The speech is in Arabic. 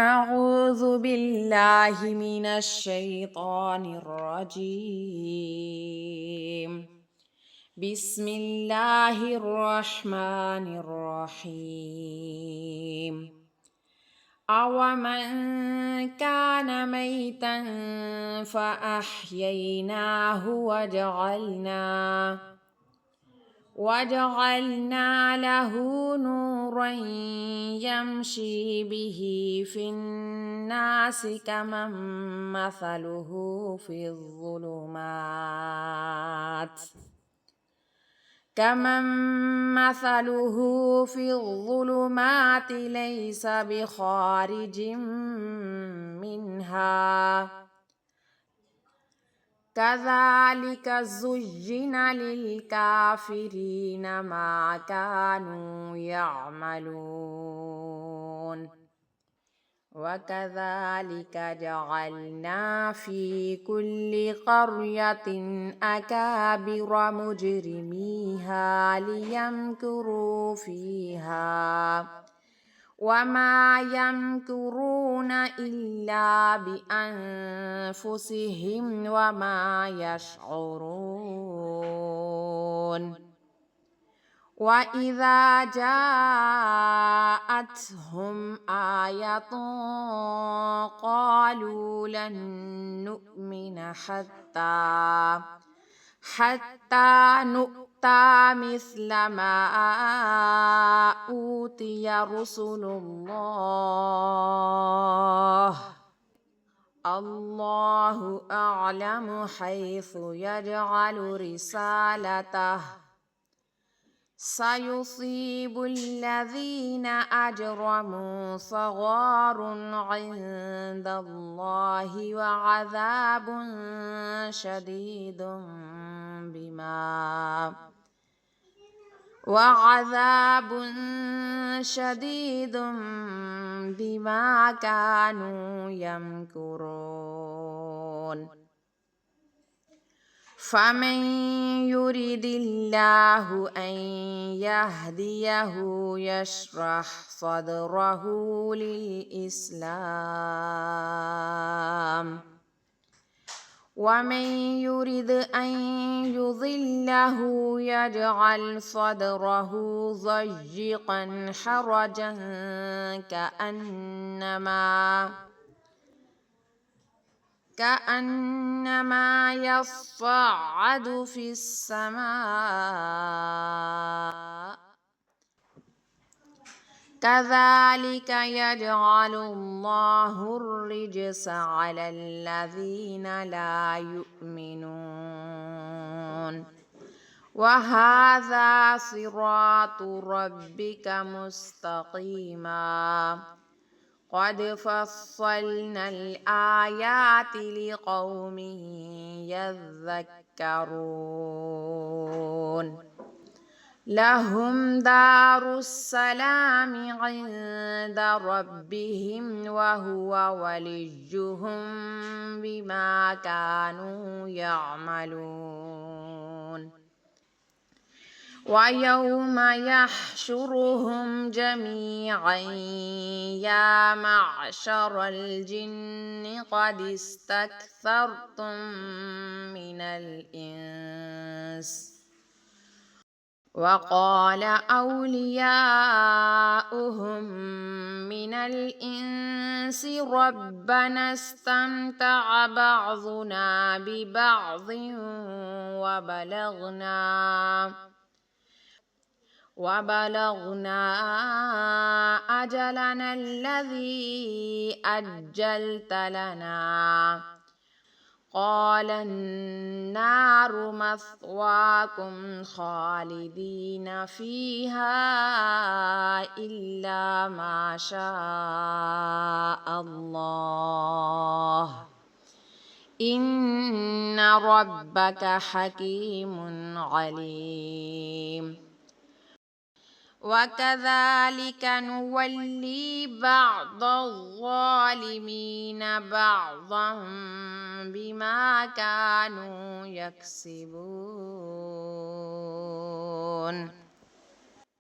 أعوذ بالله من الشيطان الرجيم. بسم الله الرحمن الرحيم. أومن كان ميتا فأحييناه وجعلنا له نورا يمشي به في الناس كمن مثله في الظلمات ليس بخارج منها كذلك زين للكافرين ما كانوا يعملون وكذلك جعلنا في كل قرية أكابر مجرميها ليمكروا فيها وما يمكرون إلا بأنفسهم وما يشعرون وإذا جاءتهم آية قالوا لن نؤمن حتى نؤتى مثل ما أوتي رسل الله أعلم حيث يجعل رسالته سيصيب الذين أجرموا صغار عند الله وعذاب شديد بما كانوا يمكرون فمن يرد الله أن يهديه يشرح صدره للإسلام ومن يرد أن يضله يجعل صدره ضيقا حرجا كأنما يصعد في السماء كذلك يجعل الله الرجس على الذين لا يؤمنون وهذا صراط ربك مستقيما قد فصلنا الآيات لقوم يذكرون لهم دار السلام عند ربهم وهو وليهم بما كانوا يعملون ويوم يحشرهم جميعا يا معشر الجن قد استكثرتم من الإنس وقال أولياؤهم من الإنس ربنا استمتع بعضنا ببعض وبلغنا أجلنا الذي أجلت لنا قال النار مثواكم خالدين فيها إلا ما شاء الله إن ربك حكيم عليم وكذلك نولي بعض الظالمين بعضا بما كانوا يكسبون